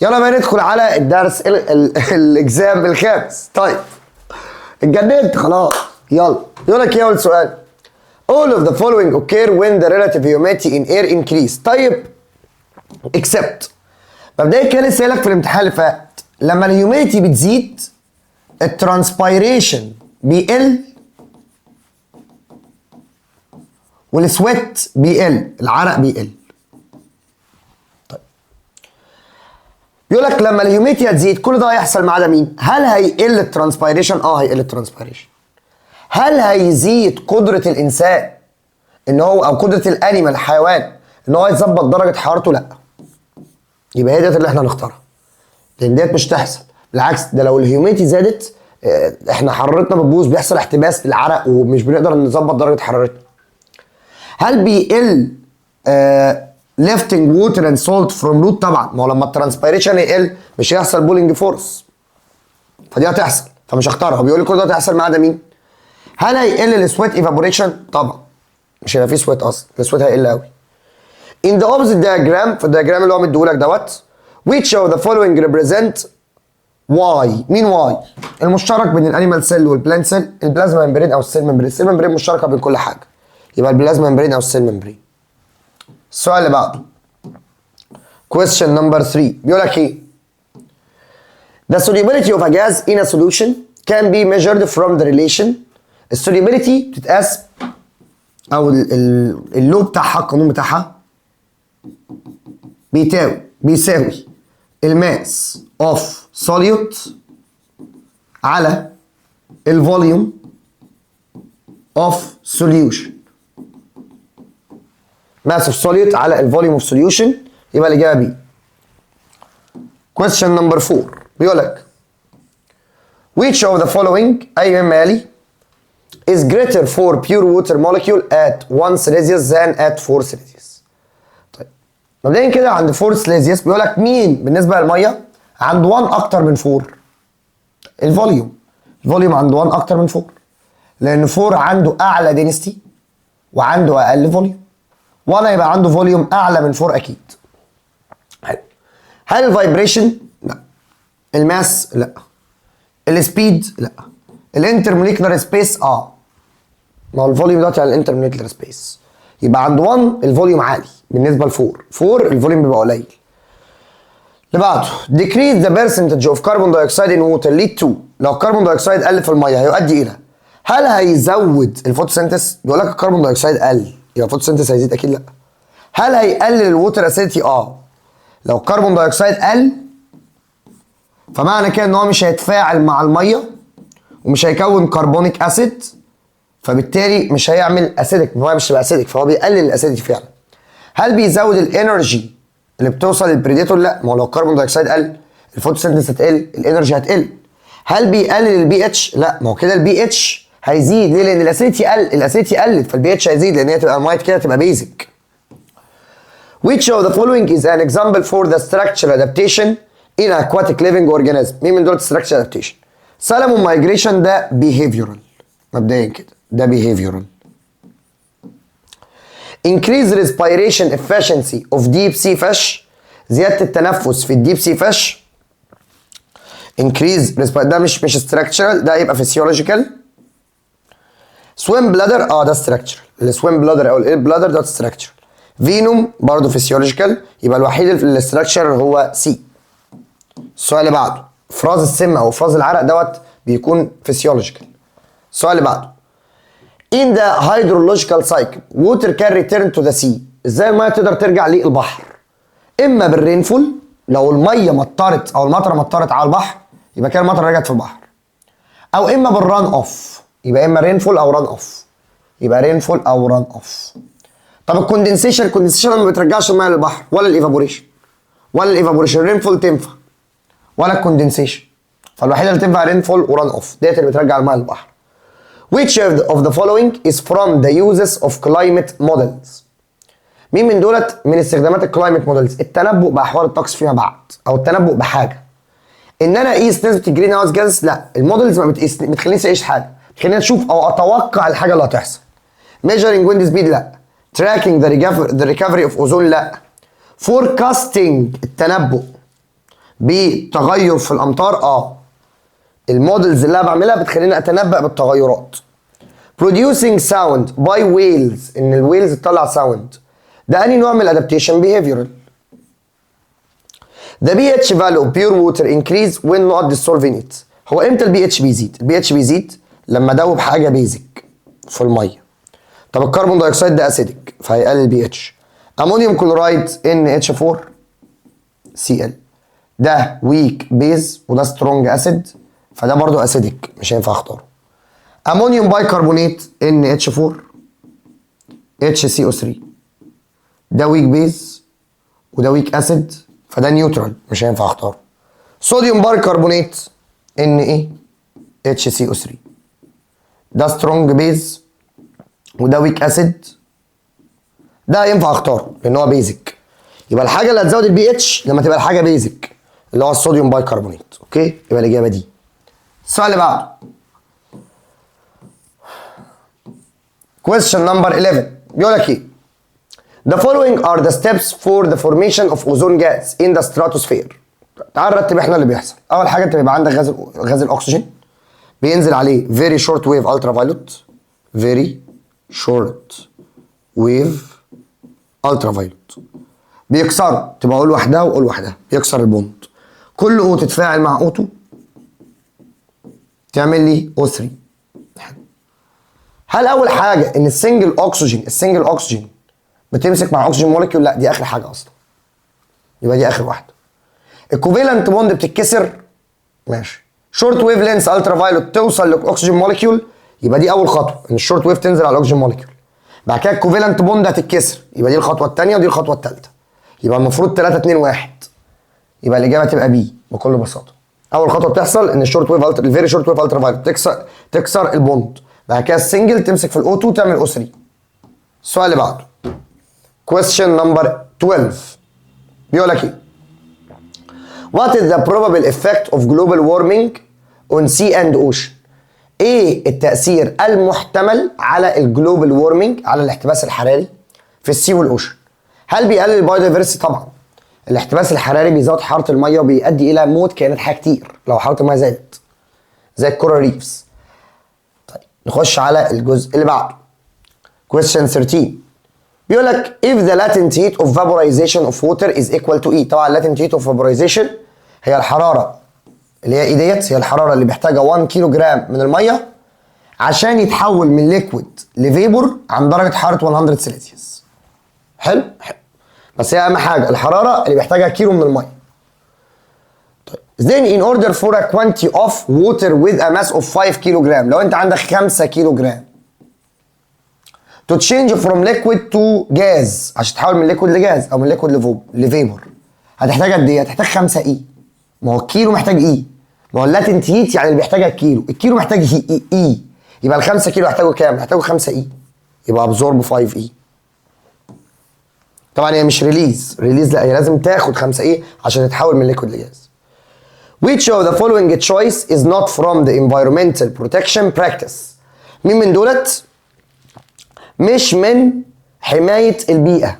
يلا بقى ندخل على الدرس الاكزام الخامس. طيب اتجننت خلاص. يلا يقول لك ايه اول سؤال؟ All of the following occur when the relative humidity in air increase. طيب except مبدئيا كان لسه قايل لك في الامتحان اللي فات لما الهيوميديتي بتزيد الترانسبيريشن بيقل والسويت بيقل، العرق بيقل. بيقول لك لما الهيوميديتي هتزيد كل ده هيحصل ما عدا مين؟ هل هيقل الترانسبيريشن؟ هيقل الترانسبيريشن. هل هيزيد قدرة الإنسان إن هو أو قدرة الأنيمال الحيوان إن هو يظبط درجة حرارته؟ لأ. يبقى هي ديت اللي إحنا هنختارها. لأن ديت مش تحصل، بالعكس ده لو الهيوميديتي زادت إحنا حرارتنا بتبوظ، بيحصل احتباس للعرق ومش بنقدر نظبط درجة حرارتنا. هل بيقل lifting water and salt from root؟ طبعا، ما هو لما الترانسبيريشن يقل مش هيحصل بولينج فورس، فدي هتحصل، فمش هختارها. بيقول لي كل ده هتحصل ما عدا مين؟ هل هيقل السويت ايفابوريشن؟ طبعا مش هيبقى فيه سويت اصلا، السويت هيقل قوي. in the opposite diagram، في الدياجرام اللي هو مديهولك دوت which of the following represent y؟ مين y؟ المشترك بين الانيمال سيل والبلانت سيل، البلازما ممبرين او السيل ممبرين. السيل ممبرين مشتركه بين كل حاجه، يبقى البلازما ممبرين او السيل ممبرين. السؤال اللي بعده question number 3 بيقول لك ايه؟ The solubility of a gas in a solution can be measured from the relation. السوليبيليتي بتتقاس او اللو بتاعها، القانون بتاعها بيساوي الماس اوف solute على الفوليوم اوف solution. mass of solute على الفوليوم of solution، يبقى الإجابة بي. question number 4 بيقول لك which of the following أي مما يلي is greater for pure water molecule at 1 Celsius than at 4 Celsius. طيب مبدئيا كده عند 4 Celsius بيقول لك مين بالنسبة للمية عند 1 أكتر من 4؟ الفوليوم عند 1 أكتر من 4، لأن 4 عنده أعلى density وعنده أقل فوليوم. 1 هيبقى عنده فوليوم أعلى من 4 أكيد. حلو. هل الفايبريشن؟ لا. الماس؟ لا. السبيد؟ لا. الانترموليكولار سبيس؟ ما هو الفوليوم دلوقتي على الانترموليكولار سبيس، يبقى عند 1 الفوليوم عالي بالنسبة ل 4 الفوليوم بيبقى قليل. اللي بعده decrease the percentage of carbon dioxide in water lead to. لو الكربون دايوكسيد قل في المية هيؤدي إلى، هل هيزود الفوتوسينثيس؟ بيقول لك الكربون دايوكسيد قل يبقى الفوتوسينثيس هيزيد اكيد؟ لا. هل هيقلل الووتر اسيديتي؟ لو الكربون دايوكسيد قل فمعنى كده ان هو مش هيتفاعل مع الميه ومش هيكون كربونيك اسيد، فبالتالي مش هيعمل اسيدك، الميه مش هتبقى اسيدك، فهو بيقلل الاسيديتي فعلا. هل بيزود الانرجي اللي بتوصل للبريديتور؟ لا، ما هو لو الكربون دايوكسيد قل الفوتوسينثيس هتقل، الانرجي هتقل. هل بيقلل البي اتش؟ لا، ما هو كده البي اتش هيزيد. ليه؟ لان الاسيديتي قلت، فالبي اتش هيزيد لان هي تبقى الميه كده تبقى بيزك. which of the following is an example for the structural adaptation in aquatic living organism؟ مين من دول structural adaptation؟ salmon migration ده behavioral، مبدئيا كده ده behavioral. increase respiration efficiency of deep sea fish، زيادة التنفس في الديب سي فيش. increase ده مش structural، ده يبقى physiological. swim bladder ده structural، السويم بلادر او الاير بلادر ده structural. فينوم برضه فيسيولوجيكال، يبقى الوحيد اللي الاستراكشر هو سي. السؤال اللي بعده افراز السم او افراز العرق دوت بيكون فيسيولوجيكال. السؤال اللي بعده in the hydrological cycle water can return to the sea. ازاي الميه تقدر ترجع للبحر؟ اما بالرينفول، لو الميه مطرت او المطره مطرت على البحر يبقى كده المطره رجعت في البحر، او اما بالران اوف، يبقى اما رينفول او ران اوف، يبقى رينفول او ران اوف. طب الكوندنسيشن ما بترجعش الميه للبحر، ولا الايفابوريشن رينفول تنفع ولا الكوندنسيشن، فالوحيده اللي تنفع رينفول وران اوف، ديت اللي بترجع الميه للبحر. which of the following is from the uses of climate models؟ مين من دولت من استخدامات الكلايمت مودلز؟ التنبؤ باحوال الطقس فيما بعد، او التنبؤ بحاجه. ان انا اقيس نسبه الجرين هاوس جاز؟ لا، المودلز ما بتخلينيش اعيش حاجه، بتخليني اشوف او اتوقع الحاجه اللي هتحصل. measuring wind speed؟ لا. tracking the recovery of ozone؟ لا. forecasting التنبؤ بتغير في الامطار؟ المودلز اللي انا بعملها بتخليني اتنبأ بالتغيرات. producing sound by whales، ان الويلز تطلع ساوند، ده انهي نوع من الادابتيشن؟ behavioral. the pH value of pure water increase when not dissolving it. هو امتى البي اتش بيزيد؟ البي اتش بيزيد لما ادوب حاجه بيزك في الميه. طب الكربون دايوكسيد ده اسيدك فهيقلل البي اتش. امونيوم كلورايد NH4 Cl، ده ويك بيز وده سترونج اسيد، فده برضو اسيدك مش هينفع اختاره. امونيوم بايكربونات NH4 HCO3، ده ويك بيز وده ويك اسيد فده نيوترال مش هينفع اختاره. صوديوم بايكربونات NaHCO3، ده سترونج بيز وده ويك اسيد، ده ينفع اختاره لان هو بيزك. يبقى الحاجه اللي هتزود البي اتش لما تبقى الحاجه بيزك اللي هو الصوديوم بايكربونات. اوكي، يبقى الاجابه دي. السؤال اللي بعده question number 11 بيقول لك ايه؟ The following are the steps for the formation of ozone gas in the stratosphere. تعال نرتب احنا اللي بيحصل. اول حاجه انت بيبقى عندك غاز الاكسجين بينزل عليه very short wave ultraviolet، very short wave ultraviolet، بيكسره. تبقى اقول لوحدها واقول لوحدها، بيكسر البوند. كل او تتفاعل مع اوتو تعمل لي O3. هل اول حاجه ان السنجل اكسجين بتمسك مع اكسجين مولكيول؟ لا، دي اخر حاجه اصلا، يبقى دي اخر واحده. الكوفالنت بوند بتتكسر، ماشي. شورت ويف لينس الترا فايلوت توصل للاكسجين مولكيول، يبقى دي اول خطوه ان الشورت ويف تنزل على الاكسجين مولكيول. بعد كده الكوفالنت بوند هتتكسر، يبقى دي الخطوه الثانيه ودي الخطوه الثالثه. يبقى المفروض 3 2 1، يبقى الاجابه تبقى بي بكل بساطه. اول خطوه بتحصل ان الشورت ويف الفيري شورت ويف الترا فايلوت تكسر البوند. بعد كده السنجل تمسك في الاو 2 تعمل او 3. السؤال اللي بعده question number 12 بيقول لك ايه؟ What is the probable effect of global warming on sea and ocean؟ ايه التأثير المحتمل على الجلوبال وورمنج، على الاحتباس الحراري في السي والاوشن؟ هل بيقلل البايودايفرستي؟ طبعا. الاحتباس الحراري بيزود حراره الميه وبيؤدي الى موت كائنات حيه كتير لو حراره الميه زادت زي الكورال ريفز. طيب نخش على الجزء اللي بعده question 13 بيقول لك if the latent heat of vaporization of water is equal to E. طبعا latent heat of vaporization هي الحراره اللي هي ايه ديت، هي الحراره اللي محتاجه 1 كيلو جرام من الميه عشان يتحول من ليكويد لفيبور عند درجه حراره 100 سلسيوس. حلو حلو، بس هي اهم حاجه الحراره اللي بيحتاجها كيلو من الميه. طيب then in order for a quantity of water with a mass of 5 كيلو جرام، لو انت عندك 5 كيلو جرام to change from liquid to gas، عشان تحول من liquid لجاز او من liquid لفيبور، هتحتاج قد ايه؟ هتحتاج 5 اي. ما هو الكيلو محتاج اي، ما هو اللاتنت هيت يعني اللي بيحتاجها الكيلو محتاج اي، يبقى ال 5 كيلو هيحتاجوا كام؟ هيحتاجوا 5 اي، يبقى ابزورب 5 اي. طبعا هي مش ريليز، لا هي لازم تاخد 5 اي عشان تتحول من ليكويد لجاز. Which of the following choice is not from the environmental protection practice؟ مين من دولت مش من حماية البيئة؟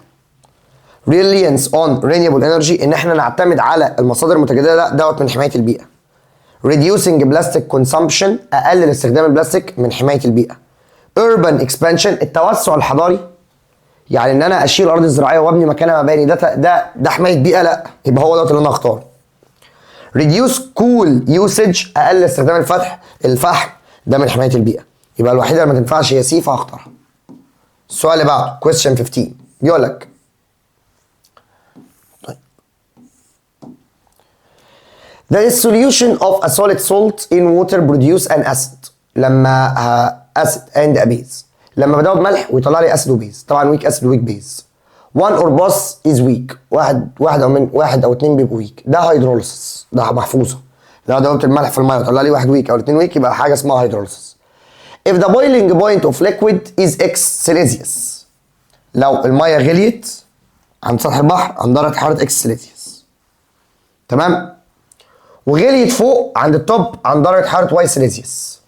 reliance on renewable energy، ان احنا نعتمد على المصادر المتجددة، دوت من حماية البيئة. reducing plastic consumption، اقلل استخدام البلاستيك من حماية البيئة. urban expansion، التوسع الحضاري، يعني ان انا اشيل الارض الزراعيه وابني مكانها مباني، ده حمايه بيئه؟ لا، يبقى هو دوت اللي انا هختاره. reduce coal usage، اقلل استخدام الفحم، ده من حمايه البيئه، يبقى الوحيده اللي ما تنفعش هي سي فهختارها. السؤال اللي بعده question 15 بيقول لك the solution of a solid salt in water produce an acid. لما acid and a base، لما بدوب ملح ويطلع لي اسيد وبيز، طبعا ويك اسيد ويك بيز. one or both is weak، واحد او اتنين بيبقوا ويك، ده هيدروليسيس، ده محفوظه. لو دوبت الملح في الميه وطلع لي واحد ويك او اتنين ويك يبقى حاجه اسمها هيدروليسيس. if the boiling point of liquid is x Celsius، لو الميه غليت عند سطح البحر عند درجه حراره x سلسيوس، تمام، وغليت فوق عند التوب عند درجه حراره y سلسيوس.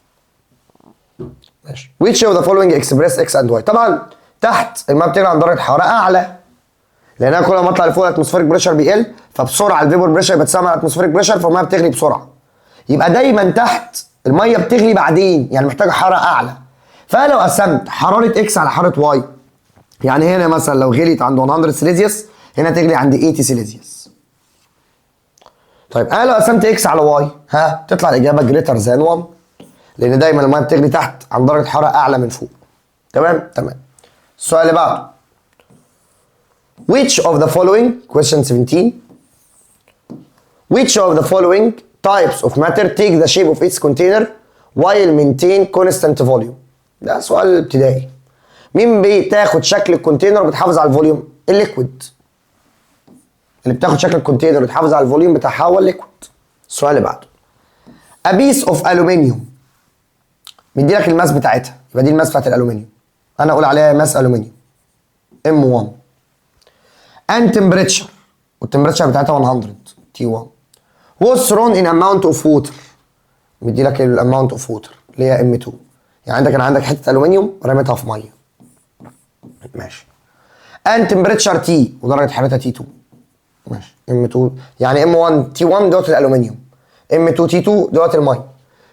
ماشي. which of the following express x and y؟ طبعا تحت الميه بتغلي عند درجه حراره اعلى، لان انا كل ما اطلع لفوق الاتموسفيريك بريشر بيقل، فبسرعه الفيبر بريشر بيتساوي مع الاتموسفيريك بريشر، فالميه بتغلي بسرعه. يبقى دايما تحت الميه بتغلي بعدين، يعني محتاجه حراره اعلى. فلو قسمت حراره اكس على حراره واي، يعني هنا مثلا لو غليت عند 100 سيليزيوس هنا تغلي عند 80 سيليزيوس. طيب انا لو قسمت اكس على واي تطلع الاجابه جريتر ذان 1، لان دايما الميه بتغلي تحت عند درجه حراره اعلى من فوق. تمام. السؤال اللي بعده. Which of the following question 17 Which of the following types of matter take the shape of its container while maintain constant volume؟ ده سؤال ابتدائي. مين بتاخد شكل الكونتينر وبتحافظ على الفوليوم؟ الليكويد. اللي بتاخد شكل الكونتينر وتحافظ على الفوليوم بتاعها هو الليكويد. السؤال اللي بعده. A piece of aluminium مديلك الماس بتاعتها، يبقى دي الماس بتاعت الالومنيوم. انا اقول عليها ماس الومنيوم M1 and temperature، والتمبريتشر بتاعتها 100 T1 was thrown in amount of water، مديلك الاماونت اوف ووتر اللي هي M2. يعني عندك حته الومنيوم رميتها في ميه. ماشي. and temperature T ودرجه حرارتها T2. ماشي. M2 يعني M1 T1 دوت الالومنيوم، M2 T2 دوت الميه.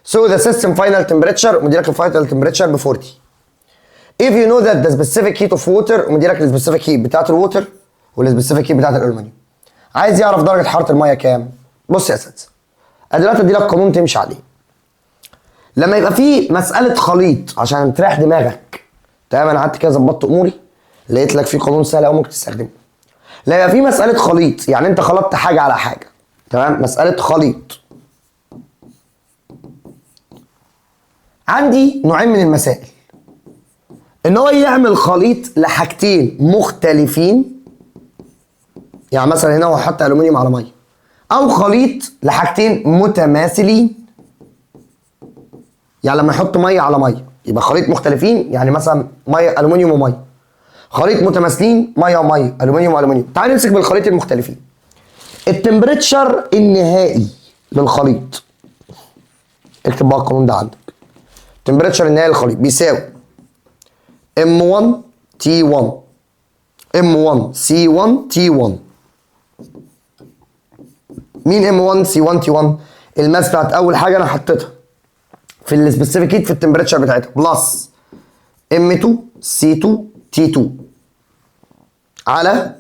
So the system final temperature مديلك الفاينل temperature ب 40. If you know that the specific heat of water ومديلك السبيسيفيك هيت بتاعت الووتر والسبيسيفيك هيت بتاعت الالومنيوم. عايز يعرف درجه حراره الميه كام؟ بص يا اساتذه، انا دلوقتي اديلك قانون تمشي عليه. لما يبقى في مساله خليط عشان تريح دماغك، تمام، انا قعدت كده ظبطت اموري لقيت لك في قانون سهل قوي ممكن تستخدمه. لما يبقى في مساله خليط، يعني انت خلطت حاجه على حاجه، تمام، مساله خليط. عندي نوعين من المسائل، ان هو يعمل خليط لحاجتين مختلفين، يعني مثلا هنا هو حط الومنيوم على ميه، او خليط لحاجتين متماثلين، يعني لما يحط ميه على ميه يبقى خليط مختلفين، يعني مثلا ميه الومنيوم وميه. خليط متماثلين ميه وميه، الومنيوم والومنيوم. تعال نمسك بالخليط المختلفين. التمبريتشر النهائي للخليط، اكتب بقى القانون ده عندك. التمبريتشر النهائي للخليط بيساوي M1 T1 M1 C1 T1. مين M1 C1 T1؟ الماس بتاعت اول حاجه انا حطيتها في السبيسيفيك هيت في التمبريتشر بتاعتها بلس M2 C2 T2 على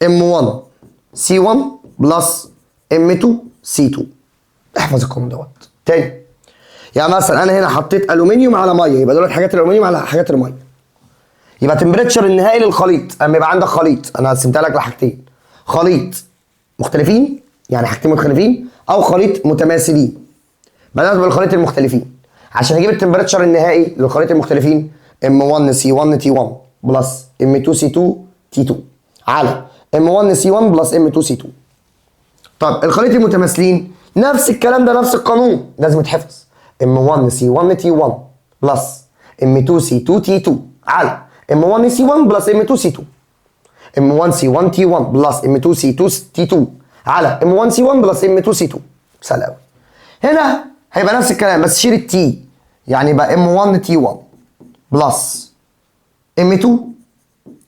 M1 C1 بلس M2 C2. احفظ القانون دوت تاني. يعني مثلا انا هنا حطيت الومنيوم على ميه، يبقى دول حاجات الالومنيوم على حاجات الميه. يبقى تمبريتشر النهائي للخليط، اما يبقى عندك خليط انا قسمتها لك لحاجتين، خليط مختلفين يعني حاجتين مختلفين، او خليط متماثلين. بدأت بالخليط المختلفين عشان اجيب التمبريتشر النهائي للخليط المختلفين M1 C1 T1 بلس M2 C2 T2 على M1 C1 بلس M2 C2. طب الخليط المتماثلين نفس الكلام ده، نفس القانون لازم يتحفظ. M1 C1 T1 بلس M2 C2 T2 على M1 C1 بلس M2 C2. M1 C1 T1 بلس M2 C2 T2 على M1 C1 بلس M2 C2. سهل قوي. هنا هيبقى نفس الكلام بس شيل التي، يعني يبقى M1 T1 بلس M2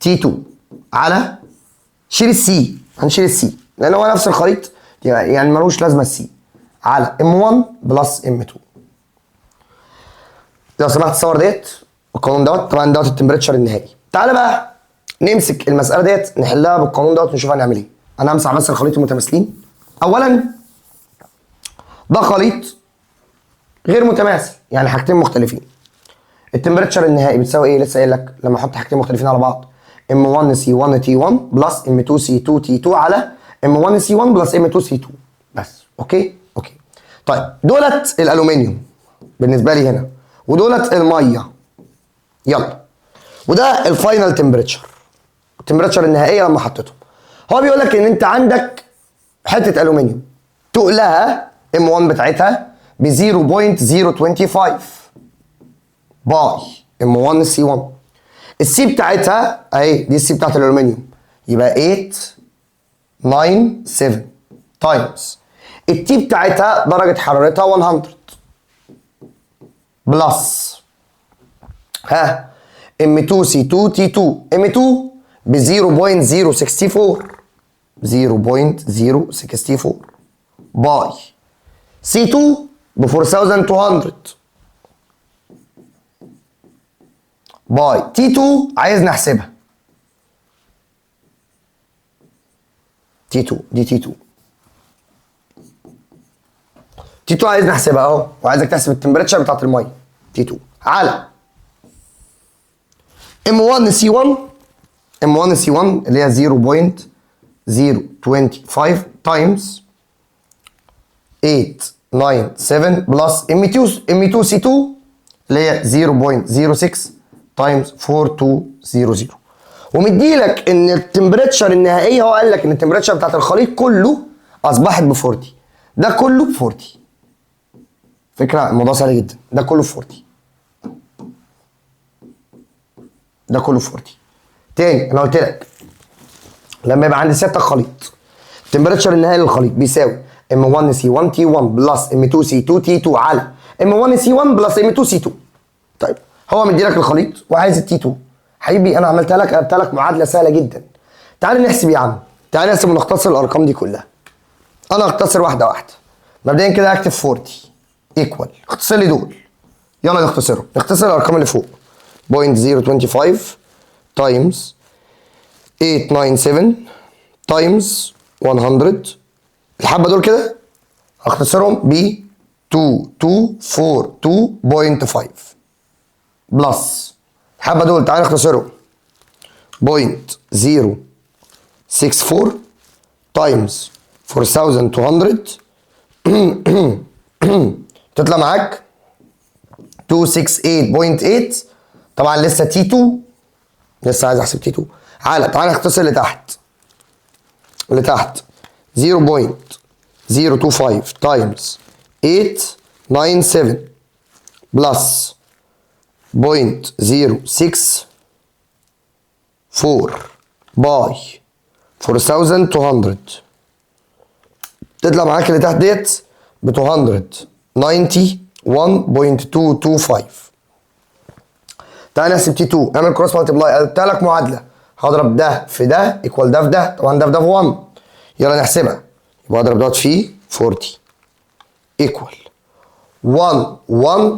T2 على شيل السي، هنشيل السي لان هو نفس الخليط يعني ملوش لازمه السي، على M1 بلس M2. لو سمحت الصور ديت والقانون دوت، طبعا دوت التمبريتشر النهائي. تعالى بقى نمسك المساله ديت نحلها بالقانون دوت ونشوف هنعمل ايه. انا همسح بس الخليط المتماثلين. اولا ده خليط غير متماثل، يعني حاجتين مختلفين. التمبريتشر النهائي بتساوي ايه؟ لسه قايل لك لما احط حاجتين مختلفين على بعض M1 C1 T1 بلس M2 C2 T2 على M1 C1 بلس M2 C2 بس. اوكي. طيب دولت الالومنيوم بالنسبه لي هنا، ودولت الميه. يلا، وده الفاينل تمبريتشر، التمبريتشر النهائيه لما حطيتهم. هو بيقول لك ان انت عندك حته الومنيوم تقلها M1 بتاعتها ب 0.025 باي M1 C1. السي بتاعتها اهي، دي السي بتاعت الالومنيوم، يبقى 897 تايمز التي بتاعتها درجه حرارتها 100 بلس M2 C2 T2. M2 ب 0.064 0.064 باي C2 ب 4200 باي T2 عايز نحسبها T2 دي T2 عايز نحسبها اهو، وعايزك تحسب التمبريتشر بتاعت الميه T2 على M1C1 اللي هي 0.025 تايمز 897 بلس M2C2 اللي هي 0.06 تايمز 4200 ومديلك ان التمبريتشر النهائيه، هو قال لك ان التمبريتشر بتاعت الخليط كله اصبحت ب 40. ده كله ب 40. فكره الموضوع سهل جدا. ده كله ب 40. ده كله ب 40. تاني انا قلت لك لما يبقى عندي سيادتك خليط، التمبريتشر النهائي للخليط بيساوي M1C1 T1 بلس M2C2 T2 على M1C1 بلس M2C2. طيب هو مديلك الخليط وعايز التي 2. حبيبي انا عملتها لك، قلبتها لك معادله سهله جدا. تعال نحسب يا عم، تعال نحسب ونختصر الارقام دي كلها. انا هختصر واحده واحده. مبدئيا كده هكتب 40 ايكوال، اختصر لي دول. يلا نختصرهم. نختصر الارقام اللي فوق 0.025 تايمز 897 تايمز 100. الحبه دول كده هختصرهم ب 2242.5 بلس الحبه دول تعالى نختصرهم 0.064 تايمز 4200 تطلع معاك 268.8. طبعا لسه تي 2، لسه عايز احسب تي 2. تعالى نختصر لتحت 0.025 تايمز 897 بلس 0.064 باي 4200 تطلع معاك اللي تحت ديت ب 291.225. تعالى نحسب تي 2. اعمل كروس مالتيبلاي. قلت لك معادله هضرب ده في ده ايكوال ده في ده. طبعا ده في ده في 1. يلا نحسبها. يبقى اضرب دوت في 40 ايكوال 1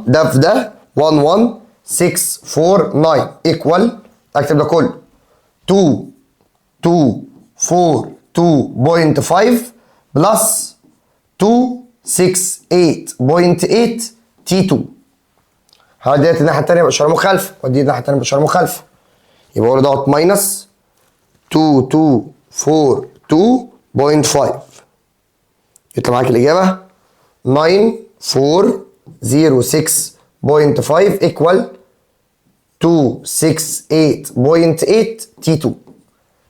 ده في ده 11649 ايكوال اكتب ده كله 2242.5 بلس 268.8 تي 2. هودي ديت الناحيه الثانيه باشاره مخالفه، ودي الناحيه الثانيه باشاره مخالفه. يبقى اقول دوت ماينس 2242.5 يطلع معاك الاجابه 9406.5 ايكوال 268.8 تي 2.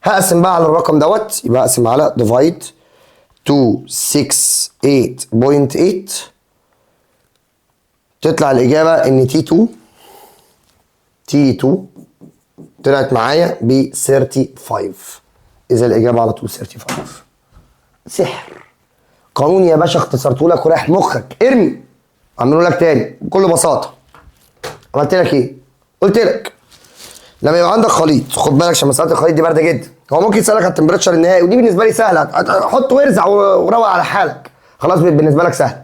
هقسم بقى على الرقم دوت، يبقى اقسم على ديفايد 268.8 تطلع الاجابه ان تي 2 طلعت معايا ب 35. اذا الاجابه على طول 35. سحر قانون يا باشا، اختصرته لك ورايح مخك. ارمي. اعمله لك تاني بكل بساطه. عملت لك ايه؟ قلت لك لما يبقى عندك خليط، خد بالك عشان مساله الخليط دي بارده جدا. هو ممكن يسالك على التمبريتشر النهائي، ودي بالنسبه لي سهله. حط وارزع وروق على حالك، خلاص بالنسبه لك سهل.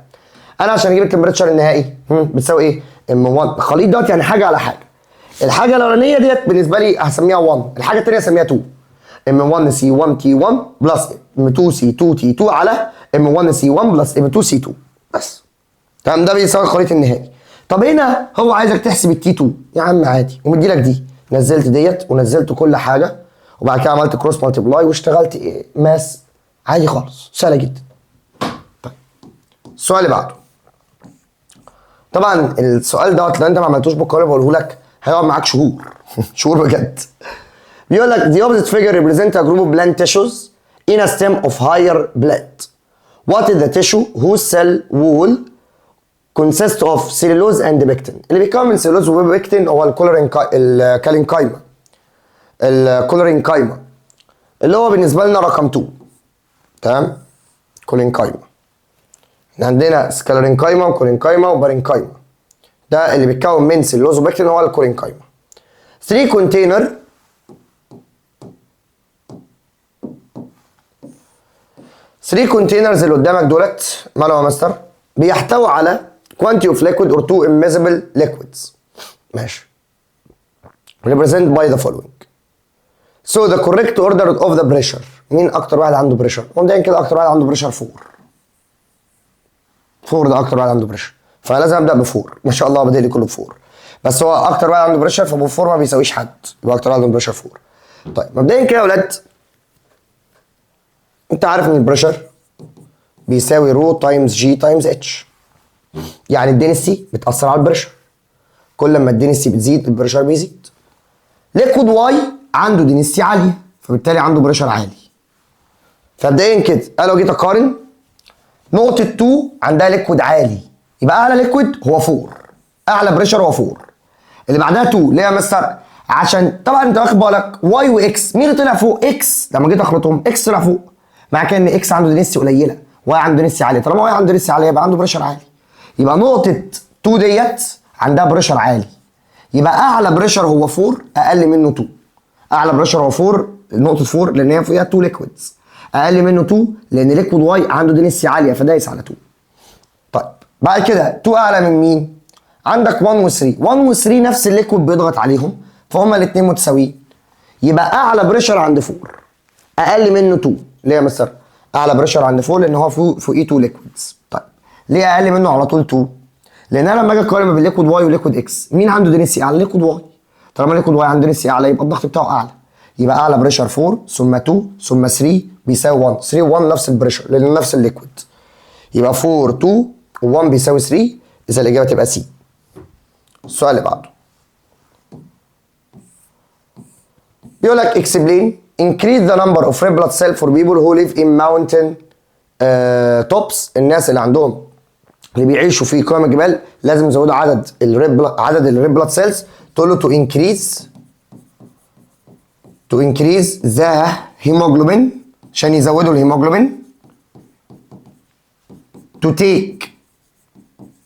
انا عشان اجيب التمبريتشر النهائي بتساوي ايه؟ M1 الخليط دوت يعني حاجه على حاجه. الحاجه الاولانيه ديت بالنسبه لي هسميها 1، الحاجه الثانيه هسميها 2. M1C1 T1 بلس M2C2 T2 على M1C1 بلس M2C2 بس. تمام؟ ده بيساوي الخليط النهائي. طب هنا هو عايزك تحسب التي 2. يا عم عادي، ومدي لك دي. نزلت ديت ونزلت كل حاجه، وبعد كده عملت كروس مالتيبلاي واشتغلت ماس عادي خالص، سهله جدا. طيب السؤال اللي بعده. طبعا السؤال دوت لو انت ما عملتوش بالقوانين اللي بقوله لك هيقعد معاك شهور شهور بجد. بيقول لك the opposite figure represent a group of plant tissues in a stem of higher plant. What is the tissue whose cell wall consists of cellulose and pectin؟ اللي بيتكون من cellulose وبيكتين هو الكالينكايما. الكولورينكايما اللي هو بالنسبه لنا رقم 2. تمام؟ كولينكايما. عندنا سكالورينكايما وكولينكايما وبارينكايما. ده اللي بيتكون من سيلوز وبكتين هو الكولينكايما. 3 container 3 كونتينرز اللي قدامك دولت مالهم يا مستر؟ بيحتوي على quantity of liquid or 2 immiscible liquids. ماشي. represented by the following. So the correct order of the pressure. مين أكتر واحد عنده بريشر؟ مبدئيا كده أكتر واحد عنده بريشر 4. 4 ده أكتر واحد عنده بريشر. فلازم أبدأ ب 4. ما شاء الله بادئ لي كله ب 4. بس هو أكتر واحد عنده بريشر فأبو 4 ما بيساويش حد. يبقى أكتر واحد عنده بريشر 4. طيب مبدئيا كده يا ولاد أنت عارف إن البريشر بيساوي رو تايمز جي تايمز اتش. يعني الدنسي بتأثر على البريشر. كل ما الدنسي بتزيد البريشر بيزيد. ليكويد واي عنده دنسي عاليه فبالتالي عنده بريشر عالي. فمبدئيا كده انا لو جيت اقارن نقطه 2 عندها ليكويد عالي يبقى اعلى ليكويد هو 4. اعلى بريشر هو 4. اللي بعدها 2 ليه يا مستر؟ عشان طبعا انت واخد بالك واي واكس مين اللي طلع فوق؟ اكس. لما جيت اخلطهم اكس طلع فوق. مع كده ان اكس عنده دنسي قليله واي عنده دنسي عاليه. طالما واي عنده دنسي عاليه يبقى عنده بريشر عالي. يبقى نقطه 2 ديت عندها بريشر عالي. يبقى اعلى بريشر هو 4 اقل منه 2. اعلى بريشر هو 4 نقطه 4 لان هي فيها 2 ليكويدز. اقل منه 2 لان ليكويد واي عنده دنسي عاليه فدايس على 2. طيب بعد كده 2 اعلى من مين؟ عندك 1 و 3. 1 و 3 نفس الليكويد بيضغط عليهم فهم الاثنين متساويين. يبقى اعلى بريشر عند 4 اقل منه 2. ليه يا مستر؟ اعلى بريشر عند 4 لان هو فوقيه 2 ليكويدز. طيب ليه اقل منه على طول 2؟ لان انا لما اجي اقارن ما بين ليكويد واي وليكويد اكس مين عنده دنسي اعلى؟ ليكويد واي. طالما ليكويد واي عنده دنسي اعلى يبقى الضغط بتاعه اعلى. يبقى اعلى بريشر 4 ثم 2 ثم 3 بيساوي 1. 3 و 1 نفس البريشر لان نفس الليكويد. يبقى 4 2 و 1 بيساوي 3. اذا الاجابه تبقى سي. السؤال اللي بعده بيقول لك explain increase the number of red blood cell for people who live in mountain tops. الناس اللي عندهم اللي بيعيشوا في قمم الجبال لازم يزودوا عدد الريد بلاد سيلز. تقول له to increase the hemoglobin عشان يزودوا الهيموجلوبين. to take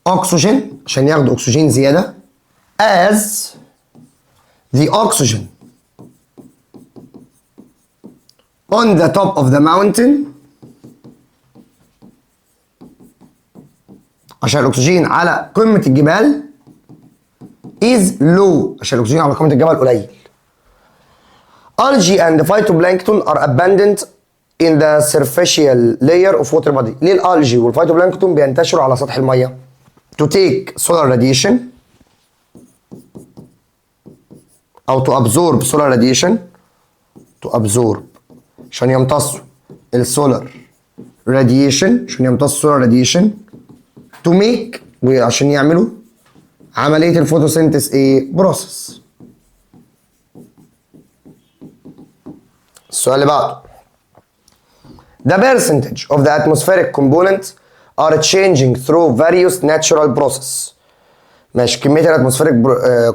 oxygen عشان ياخدوا اكسجين زياده as the oxygen on the top of the mountain عشان الاكسجين على قمه الجبال is low عشان الاكسجين على قمه الجبل قليل. Algae and phytoplankton are abundant in the superficial layer of water body. ليه الالجي والفيتوبلانكتون بينتشروا على سطح الميه؟ to take solar radiation او to absorb solar radiation. to absorb عشان يمتصوا السولار راديشن عشان يمتصوا السولار راديشن. to make وعشان يعملوا عمليه الفوتوسينثيس ايه؟ بروسيس. السؤال اللي بعده the percentage of the atmospheric components are changing through various natural process. ماشي. كميه الاتموسفيريك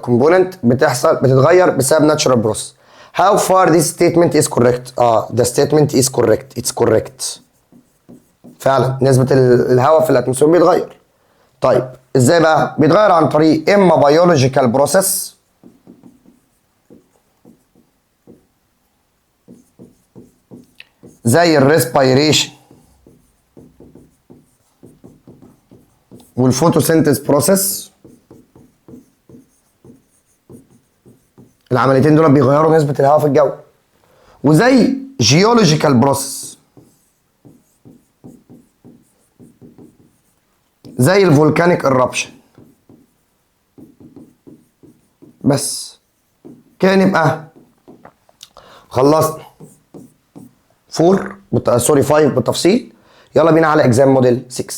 كومبوننت بتتغير بسبب natural process. how far this statement is correct؟ the statement is correct. it's correct. فعلا نسبه الهواء في الاتموسفير بيتغير. طيب ازاي بقى؟ بيتغير عن طريق اما biological process زي الريسبيريشن والفوتوسينثيس بروسيس. العمليتين دول بيغيروا نسبة الهواء في الجو. وزي جيولوجيكال بروسيس زي الفولكانيك ايربشن. بس كده نبقى خلصنا 5 بالتفصيل. يلا بينا على اكزام موديل 6.